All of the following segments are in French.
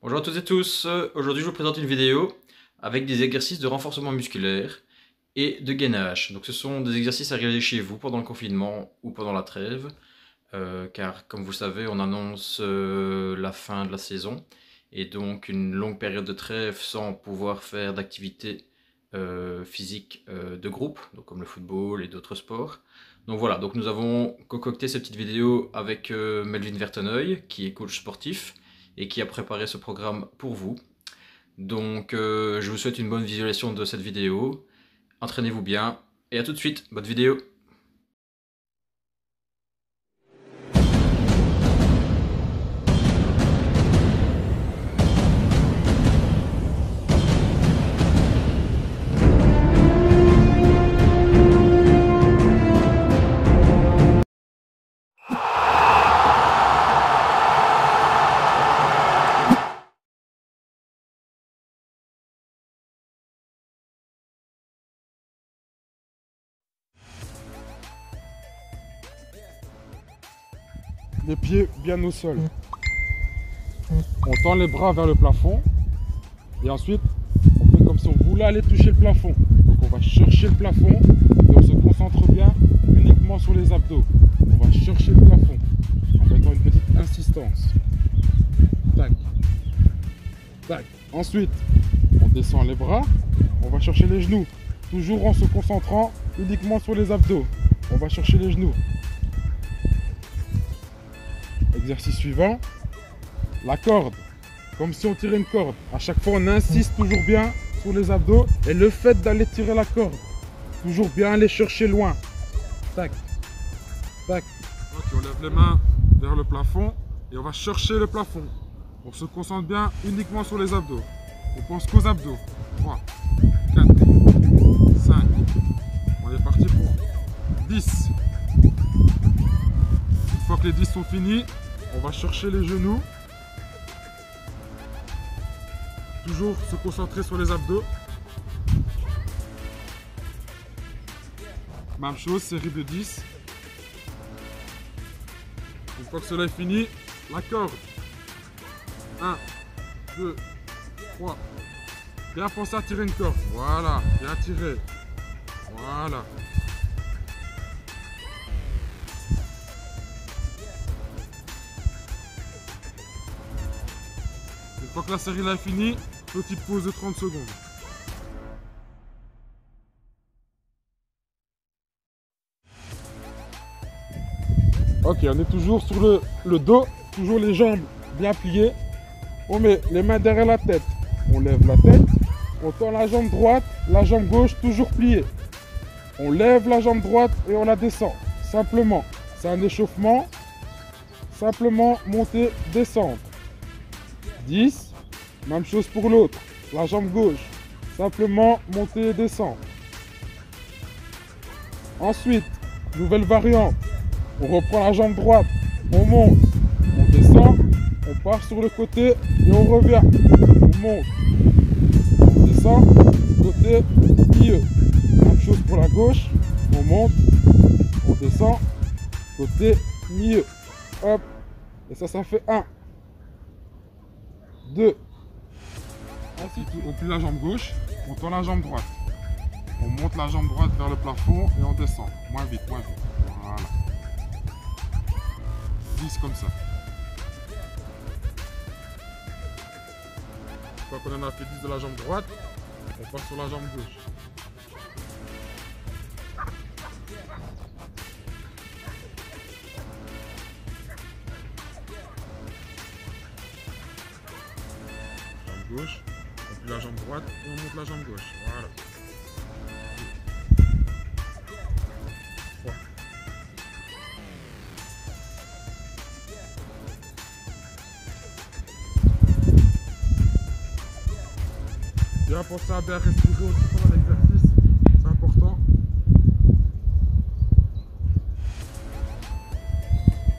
Bonjour à toutes et tous, aujourd'hui je vous présente une vidéo avec des exercices de renforcement musculaire et de gainage. Donc ce sont des exercices à réaliser chez vous pendant le confinement ou pendant la trêve, car comme vous le savez on annonce la fin de la saison et donc une longue période de trêve sans pouvoir faire d'activités physiques de groupe, donc comme le football et d'autres sports. Donc voilà, donc nous avons concocté cette petite vidéo avec Melvin Vertenoy qui est coach sportif et qui a préparé ce programme pour vous. Donc je vous souhaite une bonne visualisation de cette vidéo. Entraînez-vous bien et à tout de suite, bonne vidéo. Les pieds bien au sol. On tend les bras vers le plafond et ensuite on fait comme si on voulait aller toucher le plafond. Donc on va chercher le plafond et on se concentre bien uniquement sur les abdos. On va chercher le plafond en mettant une petite insistance. Tac, tac. Ensuite on descend les bras, on va chercher les genoux, toujours en se concentrant uniquement sur les abdos. On va chercher les genoux. Exercice suivant, la corde, comme si on tirait une corde. À chaque fois, on insiste toujours bien sur les abdos et le fait d'aller tirer la corde, toujours bien aller chercher loin. Tac, tac. Ok, on lève les mains vers le plafond et on va chercher le plafond. On se concentre bien uniquement sur les abdos. On pense qu'aux abdos. 3, 4, 5. On est parti pour 10. Une fois que les 10 sont finis, on va chercher les genoux. Toujours se concentrer sur les abdos. Même chose, série de 10. Une fois que cela est fini, la corde. 1, 2, 3. Bien penser à tirer une corde. Voilà, bien tirer. Voilà. Une fois que la série là est finie, petite pause de 30 secondes. Ok, on est toujours sur le dos, toujours les jambes bien pliées. On met les mains derrière la tête, on lève la tête, on tend la jambe droite, la jambe gauche toujours pliée. On lève la jambe droite et on la descend, simplement. C'est un échauffement, simplement monter, descendre. 10, même chose pour l'autre, la jambe gauche, simplement monter et descendre. Ensuite, nouvelle variante, on reprend la jambe droite, on monte, on descend, on part sur le côté et on revient. On monte, on descend, côté, milieu. Même chose pour la gauche, on monte, on descend, côté, milieu. Hop, et ça fait 1, 2. Ensuite, on plie la jambe gauche, on tend la jambe droite. On monte la jambe droite vers le plafond et on descend. Moins vite, moins vite. Voilà. 10 comme ça. Une fois qu'on en a fait 10 de la jambe droite, on passe sur la jambe gauche. Jambe gauche, on plie la jambe droite et on monte la jambe gauche. Voilà. 3. Bien penser à bien respirer aussi pendant l'exercice, c'est important.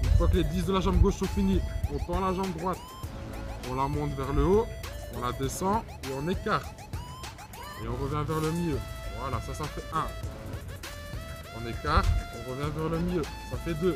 Une fois que les 10 de la jambe gauche sont finis, on tend la jambe droite, on la monte vers le haut, on la descend et on écarte. Et on revient vers le milieu. Voilà, ça fait 1. On écarte, on revient vers le milieu, ça fait 2.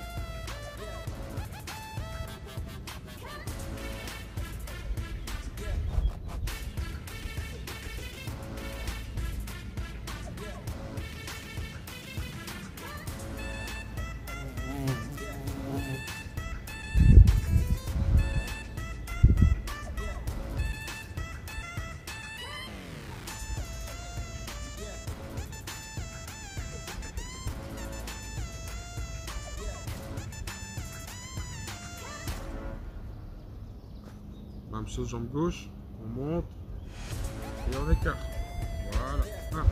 Même chose, jambe gauche. On monte. Et on écarte. Voilà. 1.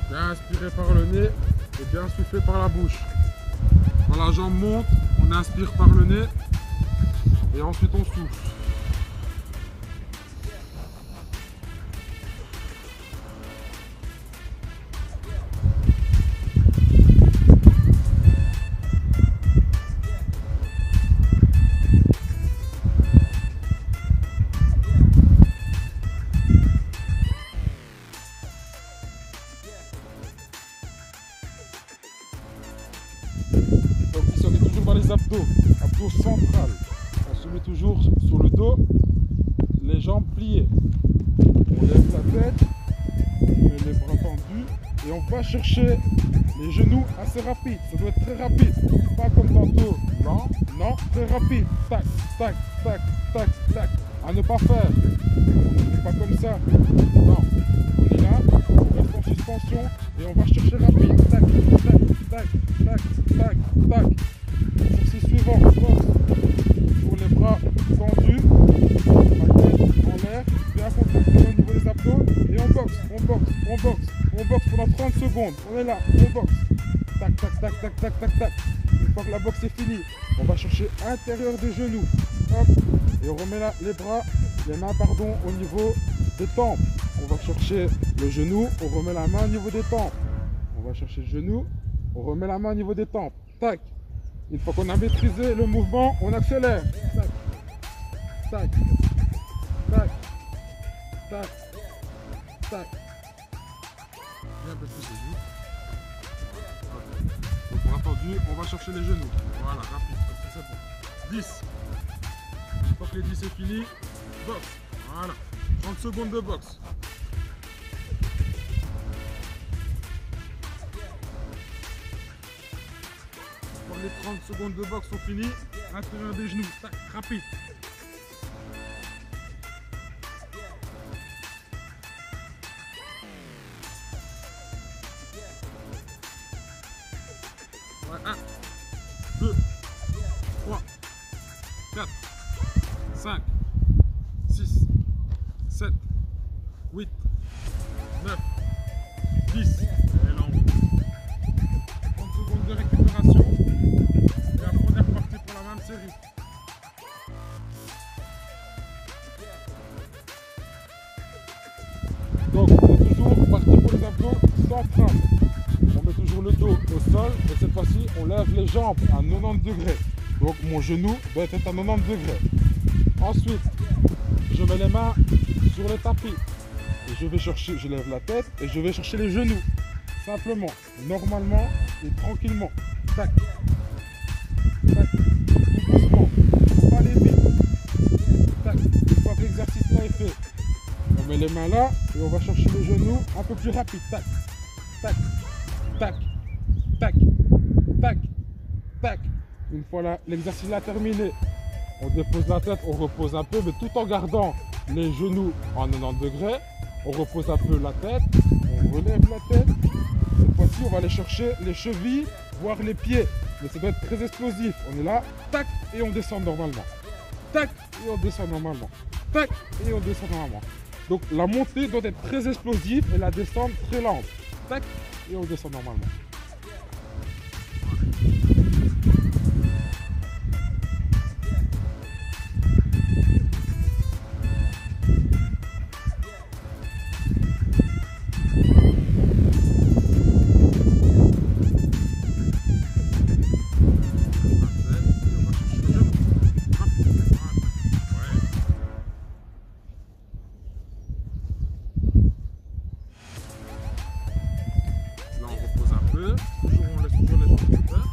Bien inspiré par le nez et bien soufflé par la bouche. Quand la jambe monte, on inspire par le nez et ensuite on souffle. Donc ici on est toujours dans les abdos centrales. On se met toujours sur le dos, les jambes pliées. On lève la tête, on met les bras tendus et on va chercher les genoux assez rapide. Ça doit être très rapide, pas comme tantôt. Non, non, très rapide. Tac, tac, tac, tac, tac. À ne pas faire. On ne fait pas comme ça. Non, on est là, on reste en suspension et on va chercher rapide. Tac, tac, tac, tac, tac, tac. Exercice suivant, boxe. Toujours les bras tendus, la tête en l'air, bien contact au niveau des abdos et on boxe, on boxe, on boxe, on boxe pendant 30 secondes. On est là, on boxe. Tac, tac, tac, tac, tac, tac, tac. Une fois que la boxe est finie, on va chercher intérieur des genoux. Hop, et on remet là les bras, les mains pardon, au niveau des tempes. On va chercher le genou, on remet la main au niveau des tempes. On va chercher le genou, on remet la main au niveau des tempes. Tac. Une fois qu'on a maîtrisé le mouvement, on accélère. Tac, tac, tac, tac, tac. Bien baisser les genoux. Donc on a entendu, on va chercher les genoux. Voilà, rapide, c'est bon. 10. Une fois que les 10 est fini, boxe. Voilà. 30 secondes de boxe. Quand les 30 secondes de boxe sont finies, intérieur des genoux, tac, rapide. Ouais, 1, 2, 3, 4, 5, 6, 7, 8, 9, 10. Et là, on 30 secondes de récupération. Et après, on est reparti pour la même série. Donc, on est toujours parti pour les abdos centrales. On met toujours le dos au sol et cette fois-ci, on lève les jambes à 90 degrés. Donc, mon genou doit être à 90 degrés. Ensuite, je mets les mains sur le tapis et je vais chercher, je lève la tête et je vais chercher les genoux. Simplement, normalement et tranquillement. Tac, tac, tout doucement, pas aller vite. Tac, une fois que l'exercice là est fait, on met les mains là et on va chercher les genoux un peu plus rapide. Tac, tac, tac, tac, tac, tac. Une fois là, l'exercice là terminé, on dépose la tête, on repose un peu, mais tout en gardant les genoux en 90 degrés. On repose un peu la tête, on relève la tête. Cette fois-ci, on va aller chercher les chevilles, voire les pieds. Mais ça doit être très explosif. On est là, tac, et on descend normalement. Tac, et on descend normalement. Tac, et on descend normalement. Donc la montée doit être très explosive et la descente très lente. Tac, et on descend normalement. Toujours on laisse toujours les jambes ouvertes.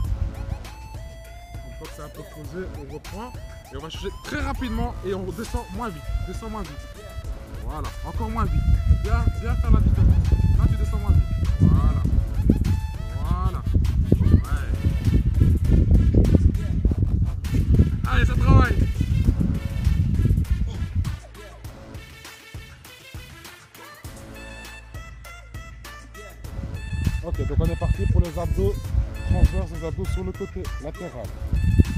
Une fois que c'est un peu posé, on reprend et on va chercher très rapidement et on descend moins vite. Descend moins vite. Voilà, encore moins vite. Bien faire la vitesse. Là tu descends moins vite. Voilà. Voilà. Ouais. Allez, ça travaille. Ok, donc on est parti pour les abdos transverses, les abdos sur le côté latéral.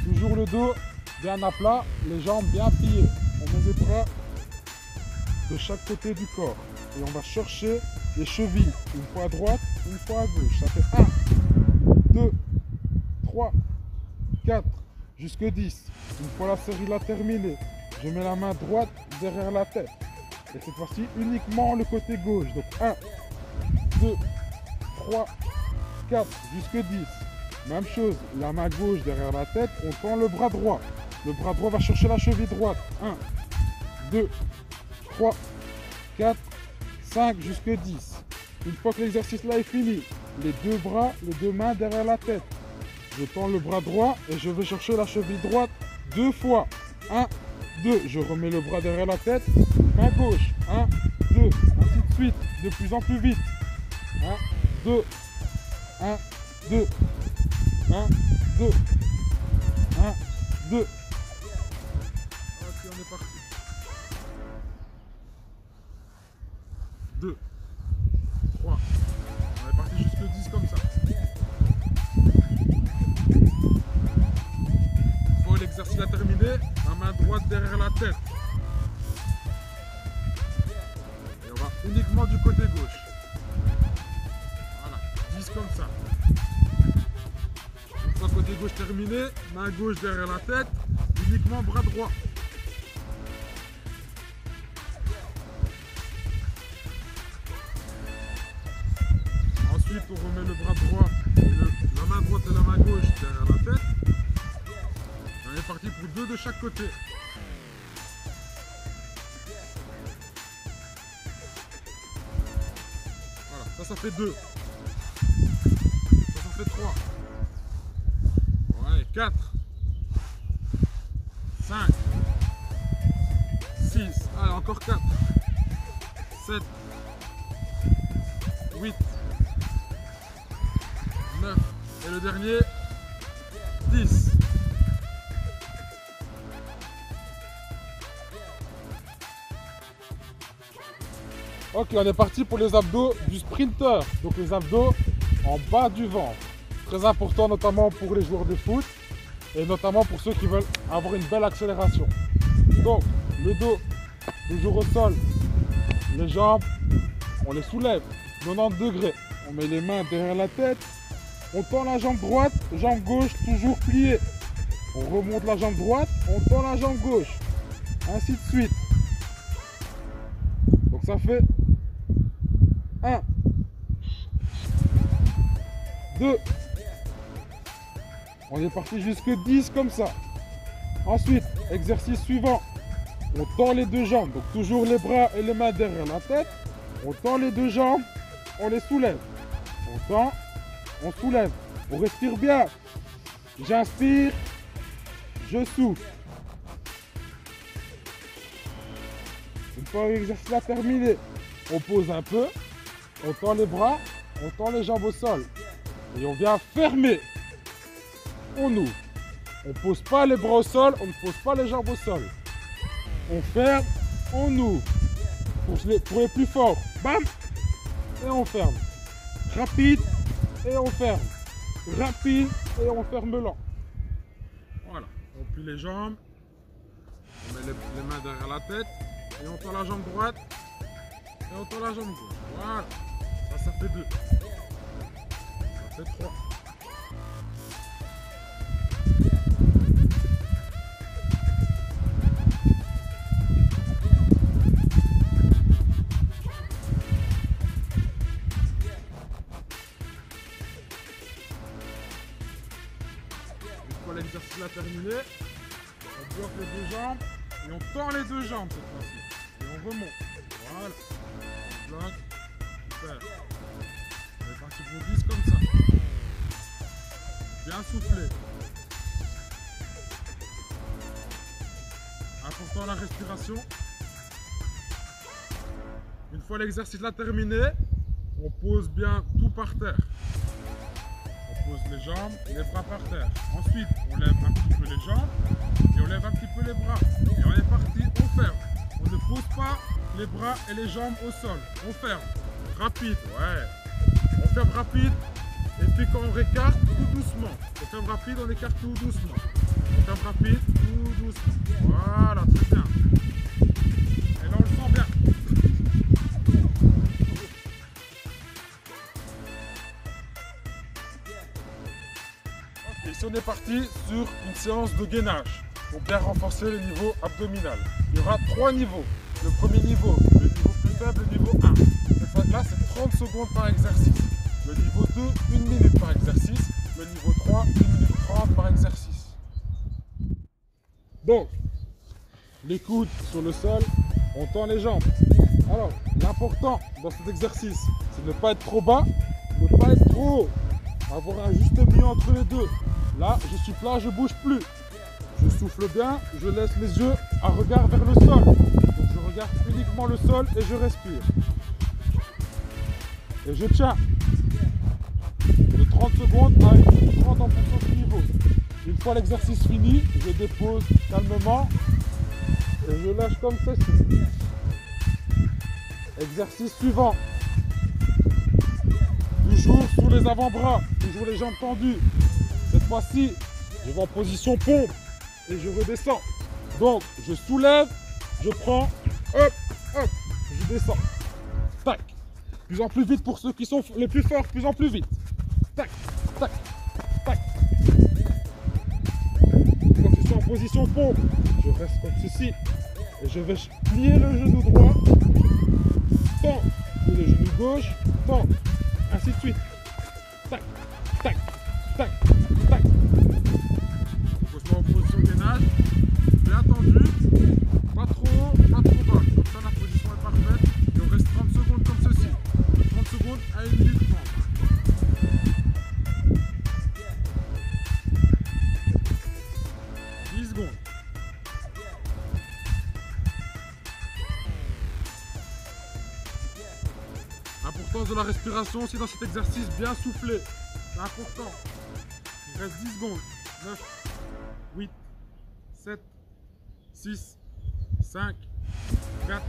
Toujours le dos bien à plat, les jambes bien pliées. On met les bras de chaque côté du corps. Et on va chercher les chevilles. Une fois à droite, une fois à gauche. Ça fait 1, 2, 3, 4, jusque 10. Une fois la série là terminée, je mets la main droite derrière la tête. Et cette fois-ci, uniquement le côté gauche. Donc 1, 2, 3, 4, jusque 10. Même chose, la main gauche derrière la tête, on tend le bras droit. Le bras droit va chercher la cheville droite. 1, 2, 3, 4, 5, jusque 10. Une fois que l'exercice là est fini, les deux bras, les deux mains derrière la tête. Je tends le bras droit et je vais chercher la cheville droite 2 fois. 1, 2, je remets le bras derrière la tête. Main gauche, 1, 2, ainsi de suite, de plus en plus vite. 1, 2, 1, 2, 1, 2, 1, 2. Ok, on est parti. 2, 3. On est parti jusque 10 comme ça. Une fois l'exercice est terminé, la main droite derrière la tête. Et on va uniquement du côté gauche. Voilà, 10 comme ça. Une fois côté gauche terminé, main gauche derrière la tête, uniquement bras droit. Ensuite, on remet le bras droit, la main droite et la main gauche derrière la tête. Et on est parti pour 2 de chaque côté. Voilà, ça fait 2. Ça fait 3. Ouais, 4. 5. 6. Allez, encore 4. 7. 8. 9. Et le dernier, 10. Ok, on est parti pour les abdos du sprinter. Donc les abdos en bas du ventre. Très important notamment pour les joueurs de foot et notamment pour ceux qui veulent avoir une belle accélération. Donc le dos toujours au sol. Les jambes, on les soulève 90 degrés. On met les mains derrière la tête. On tend la jambe droite, jambe gauche toujours pliée. On remonte la jambe droite, on tend la jambe gauche. Ainsi de suite. Donc ça fait 1, 2. On est parti jusque 10 comme ça. Ensuite, exercice suivant. On tend les deux jambes. Donc toujours les bras et les mains derrière la tête. On tend les deux jambes, on les soulève. On tend, on soulève. On respire bien. J'inspire, je souffle. Une fois l'exercice là terminé, on pose un peu, on tend les bras, on tend les jambes au sol. Et on vient fermer. On ouvre. On ne pose pas les bras au sol, on ne pose pas les jambes au sol. On ferme, on ouvre. Pour les plus forts, bam, et on ferme. Rapide, et on ferme. Rapide, et on ferme lent. Voilà, on plie les jambes, on met les mains derrière la tête, et on tend la jambe droite, et on tend la jambe gauche. Voilà, ça fait 2. Ça fait 3. L'exercice là terminé, on bloque les deux jambes et on tend les deux jambes cette fois-ci. Et on remonte. Voilà. On bloque. Super. On est parti pour 10 comme ça. Bien soufflé. Important la respiration. Une fois l'exercice là terminé, on pose bien tout par terre. On pose les jambes, les bras par terre. Ensuite, on lève un petit peu les jambes et on lève un petit peu les bras. Et on est parti, on ferme. On ne pose pas les bras et les jambes au sol. On ferme. Rapide, ouais. On ferme rapide. Et puis quand on écarte, tout doucement. On ferme rapide, on écarte tout doucement. On ferme rapide, tout doucement. Voilà, très bien. Et là, on le sent bien. Ok, ici on est parti sur une séance de gainage pour bien renforcer le niveau abdominal. Il y aura 3 niveaux. Le premier niveau, le niveau plus faible, le niveau 1. Cette fois-là, c'est 30 secondes par exercice. Le niveau 2, 1 minute par exercice. Le niveau 3, 1 minute 30 par exercice. Donc, les coudes sur le sol, on tend les jambes. Alors, l'important dans cet exercice, c'est de ne pas être trop bas, ne pas être trop haut. Avoir un juste milieu entre les deux. Là, je suis plat, je ne bouge plus. Je souffle bien, je laisse les yeux à regard vers le sol. Donc, je regarde uniquement le sol et je respire. Et je tiens. De 30 secondes à 1 minute 30 en fonction du niveau. Une fois l'exercice fini, je dépose calmement et je lâche comme ceci. Exercice suivant. Toujours sous les avant-bras, toujours les jambes tendues. Cette fois-ci, je vais en position pompe et je redescends. Donc, je soulève, je prends, hop, hop, je descends. Tac. Plus en plus vite pour ceux qui sont les plus forts, plus en plus vite. Tac, tac, tac. Quand je suis en position pompe, je reste comme ceci et je vais plier le genou droit, tends, le genou gauche, tends, ainsi de suite. Tac, tac, tac, tac. Je me mets en position gainage, bien tendu, pas trop haut, pas trop bas. Comme ça, la position est parfaite et on reste 30 secondes comme ceci. De 30 secondes à 1 minute 30. Importance de la respiration aussi dans cet exercice, bien souffler. C'est important. Il reste 10 secondes. 9, 8, 7, 6, 5, 4,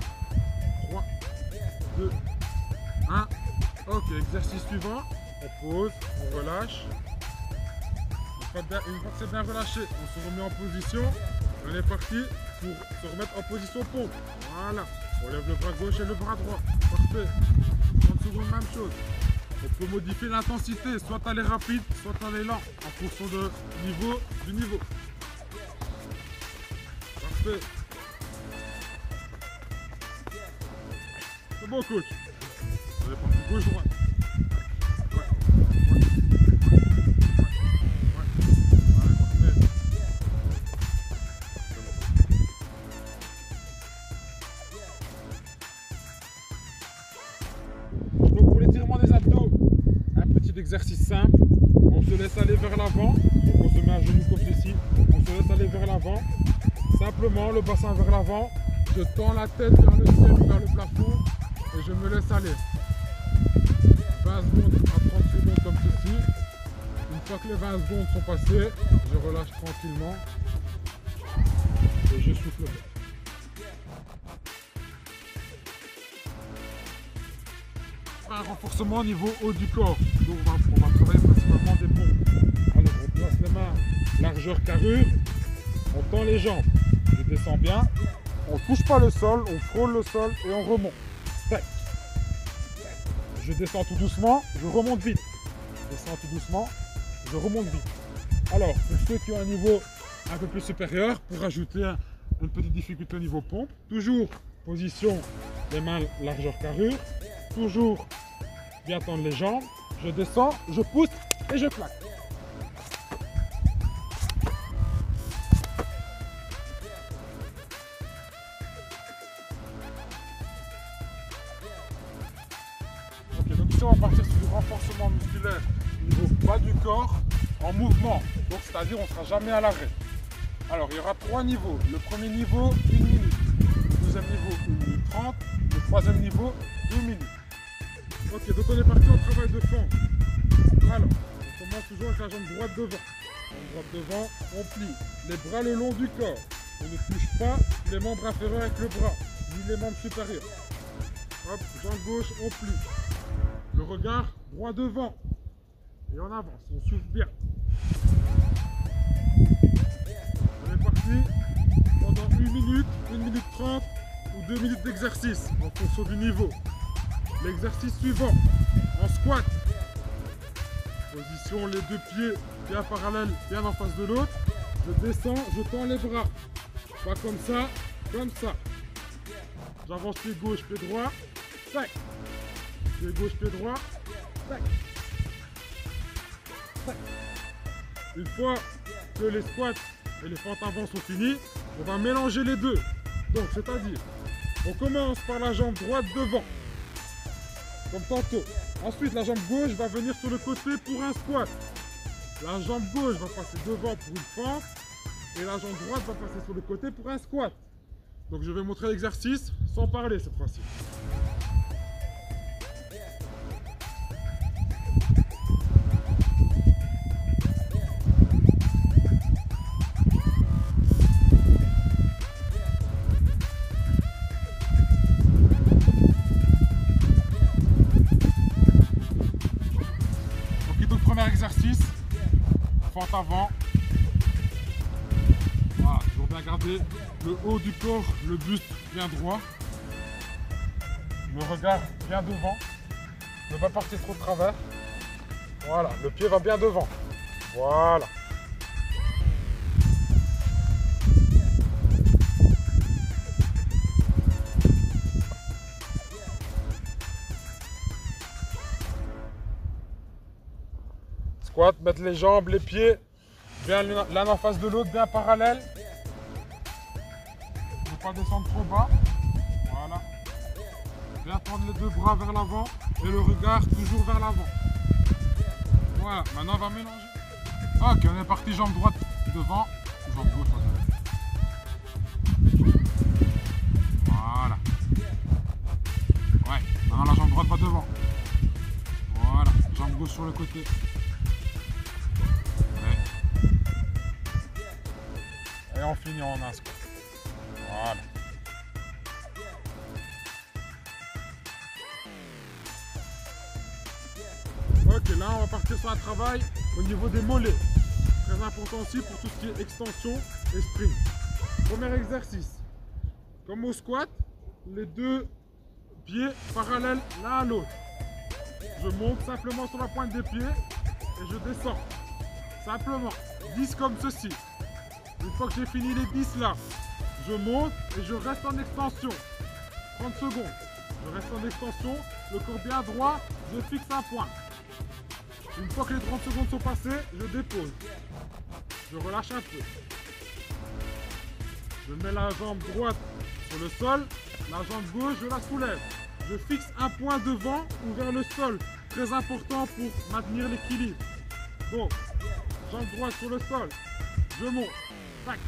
3, 2, 1. Ok, exercice suivant. On pose, on relâche. Une fois que c'est bien relâché, on se remet en position. On est parti pour se remettre en position pompe. Voilà. On lève le bras gauche et le bras droit. Parfait. 30 secondes, même chose. On peut modifier l'intensité, soit aller rapide, soit aller lent, en fonction du niveau. Parfait. C'est bon, coach. On est parti gauche-droite. Des abdos, un petit exercice simple, on se laisse aller vers l'avant, on se met à genoux comme ceci, on se laisse aller vers l'avant, simplement le bassin vers l'avant, je tends la tête vers le ciel ou vers le plafond et je me laisse aller. 20 secondes à 30 secondes comme ceci. Une fois que les 20 secondes sont passées, je relâche tranquillement et je souffle bien. Un renforcement au niveau haut du corps. Donc on va travailler principalement des pompes. Alors on place les mains largeur carrure, on tend les jambes, je descends bien, on ne touche pas le sol, on frôle le sol et on remonte. Tac. Je descends tout doucement, je remonte vite. Je descends tout doucement, je remonte vite. Alors pour ceux qui ont un niveau un peu plus supérieur, pour ajouter une petite difficulté au niveau pompe, toujours position les mains largeur carrure, toujours bien tendre les jambes, je descends, je pousse et je claque. Ok, donc ici on va partir sur du renforcement musculaire au niveau bas du corps en mouvement, donc c'est-à-dire on ne sera jamais à l'arrêt. Alors il y aura 3 niveaux. Le premier niveau, 1 minute. Le deuxième niveau, 1 minute 30. Le troisième niveau, 2 minutes. Ok, donc on est parti au travail de fond. Alors, on commence toujours avec la jambe droite devant. Jambe droite devant, on plie. Les bras le long du corps. On ne touche pas les membres inférieurs avec le bras, ni les membres supérieurs. Hop, jambe gauche, on plie. Le regard droit devant. Et on avance, on souffle bien. On est parti pendant 1 minute, 1 minute 30 ou 2 minutes d'exercice en fonction du niveau. L'exercice suivant, en squat. Position les deux pieds bien parallèles, bien en face de l'autre. Je descends, je tends les bras. Pas comme ça, comme ça. J'avance pied gauche, pied droit. Tac. Pied gauche, pied droit. Tac. Tac. Une fois que les squats et les fentes avant sont finis, on va mélanger les deux. Donc, c'est-à-dire, on commence par la jambe droite devant, comme tantôt. Ensuite, la jambe gauche va venir sur le côté pour un squat. La jambe gauche va passer devant pour une fente et la jambe droite va passer sur le côté pour un squat. Donc, je vais montrer l'exercice sans parler cette fois-ci. Exercice, fente avant. Voilà, toujours bien garder le haut du corps, le buste bien droit, le regard bien devant, ne pas partir trop de travers. Voilà, le pied va bien devant. Voilà. Squat, mettre les jambes, les pieds bien l'un en face de l'autre, bien parallèle. Ne pas descendre trop bas. Voilà. Bien tendre les deux bras vers l'avant et le regard toujours vers l'avant. Voilà, maintenant on va mélanger. Ok, on est parti, jambe droite devant, jambe gauche. Voilà. Ouais, maintenant la jambe droite va devant. Voilà, jambe gauche sur le côté. Et on finit en un squat. Voilà. Ok, là on va partir sur un travail au niveau des mollets. Très important aussi pour tout ce qui est extension et sprint. Premier exercice. Comme au squat, les deux pieds parallèles l'un à l'autre. Je monte simplement sur la pointe des pieds et je descends. Simplement. 10 comme ceci. Une fois que j'ai fini les 10 là, je monte et je reste en extension. 30 secondes. Je reste en extension, le corps bien droit, je fixe un point. Une fois que les 30 secondes sont passées, je dépose. Je relâche un peu. Je mets la jambe droite sur le sol, la jambe gauche, je la soulève. Je fixe un point devant ou vers le sol. Très important pour maintenir l'équilibre. Donc, jambe droite sur le sol, je monte. Tac,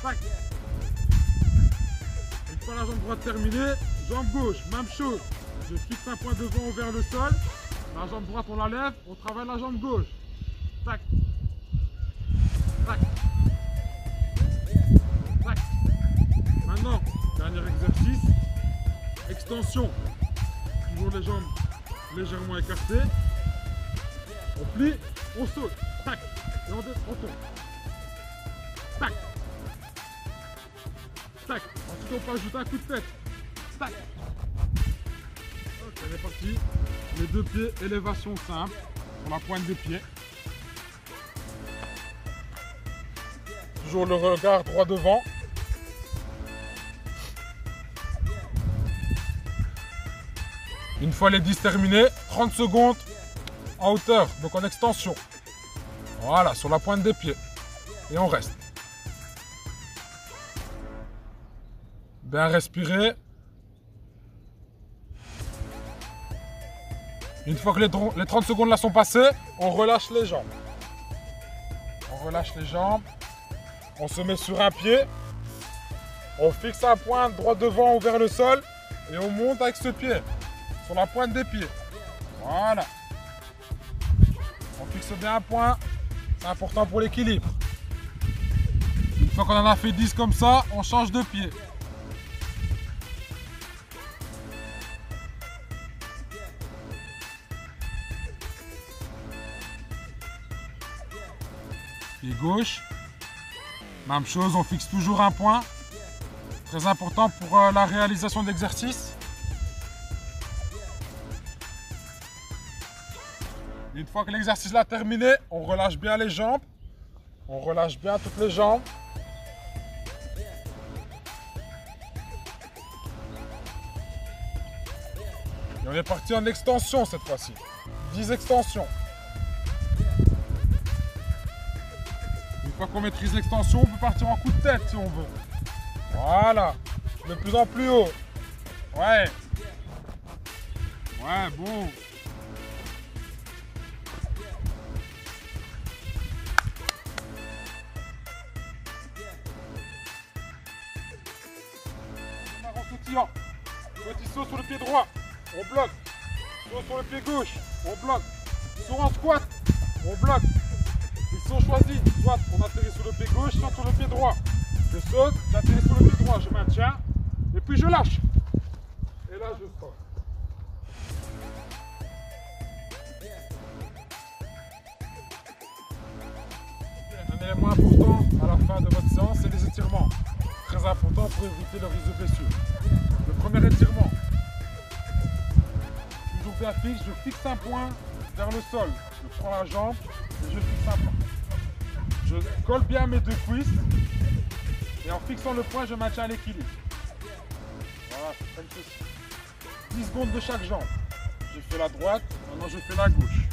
tac. Une fois la jambe droite terminée, jambe gauche, même chose. Je fixe un point devant ou vers le sol. La jambe droite, on la lève, on travaille la jambe gauche. Tac, tac, tac. Maintenant, dernier exercice. Extension. Toujours les jambes légèrement écartées. On plie, on saute. Tac, et on tombe. Tac. Tac. Ensuite on peut ajouter un coup de tête. Tac. Ok, on est parti. Les deux pieds, élévation simple. Sur la pointe des pieds. Toujours le regard droit devant. Une fois les 10 terminés, 30 secondes en hauteur, donc en extension. Voilà, sur la pointe des pieds. Et on reste. Bien respirer. Une fois que les 30 secondes là sont passées, on relâche les jambes. On relâche les jambes. On se met sur un pied. On fixe un point droit devant ou vers le sol. Et on monte avec ce pied. Sur la pointe des pieds. Voilà. On fixe bien un point. C'est important pour l'équilibre. Une fois qu'on en a fait 10 comme ça, on change de pied. Pied gauche. Même chose, on fixe toujours un point. Très important pour la réalisation de l'exercice. Une fois que l'exercice est terminé, on relâche bien les jambes. On relâche bien toutes les jambes. Et on est parti en extension cette fois-ci. 10 extensions. Une fois qu'on maîtrise l'extension, on peut partir en coup de tête si on veut. Voilà. De plus en plus haut. Ouais. Ouais, bon. Petit saut sur le pied droit, on bloque. Saut sur le pied gauche, on bloque. Saut en squat, on bloque. Ils sont choisis, soit on atterrit sur le pied gauche, soit sur le pied droit. Je saute, j'atterris sur le pied droit, je maintiens, et puis je lâche. Et là je sors. Un élément important à la fin de votre séance, c'est les étirements. Très important pour éviter le risque de blessure. Le premier étirement, toujours bien fixe, je fixe un point vers le sol. Je prends la jambe et je fixe un point. Je colle bien mes deux cuisses et en fixant le point, je maintiens l'équilibre. Voilà, comme ceci. 10 secondes de chaque jambe. J'ai fait la droite, maintenant je fais la gauche.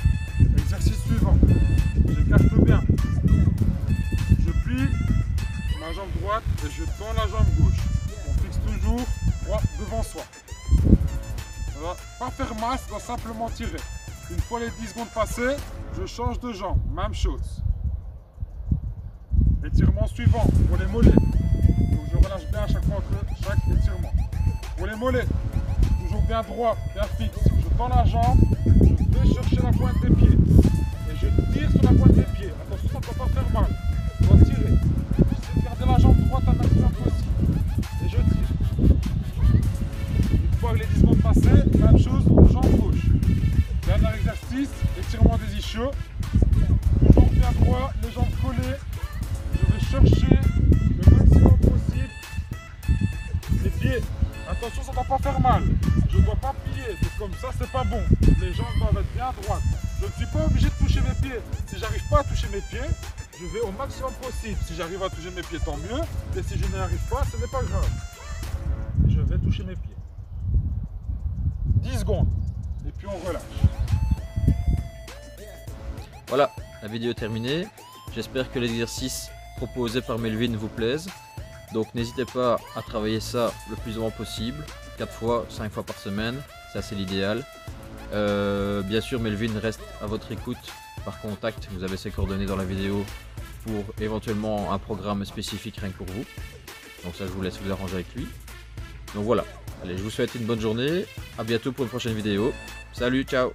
Exercice suivant, j'écarte bien. Je plie ma jambe droite et je tends la jambe gauche. On fixe toujours droit devant soi. Ça va pas faire masse, ça va simplement tirer. Une fois les 10 secondes passées, je change de jambe. Même chose. Étirement suivant pour les mollets. Donc je relâche bien à chaque fois entre chaque étirement. Pour les mollets, toujours bien droit, bien fixe. Je tends la jambe, je vais chercher la pointe des pieds. Et je tire sur la pointe des pieds. Attention, ça ne peut pas faire mal. Je dois tirer. J'essaie de garder la jambe droite un maximum possible. Et je tire. Une fois que les 10 secondes passées, même chose, jambe gauche. Dernier exercice, étirement des ischios. Toujours bien droit, les jambes collées. Je vais chercher le maximum possible les pieds. Attention, ça ne doit pas faire mal. Je ne dois pas plier, c'est comme ça, c'est pas bon. Les jambes doivent être bien droites. Je ne suis pas obligé de toucher mes pieds. Si j'arrive pas à toucher mes pieds, je vais au maximum possible. Si j'arrive à toucher mes pieds, tant mieux. Et si je n'y arrive pas, ce n'est pas grave. Je vais toucher mes pieds. 10 secondes. Et puis on relâche. Voilà, la vidéo est terminée. J'espère que l'exercice proposé par Melvin vous plaise. Donc n'hésitez pas à travailler ça le plus souvent possible. 4 fois, 5 fois par semaine. Ça c'est l'idéal. Bien sûr, Melvin reste à votre écoute par contact. Vous avez ses coordonnées dans la vidéo pour éventuellement un programme spécifique rien que pour vous. Donc ça, je vous laisse vous arranger avec lui. Donc voilà. Allez, je vous souhaite une bonne journée. À bientôt pour une prochaine vidéo. Salut, ciao!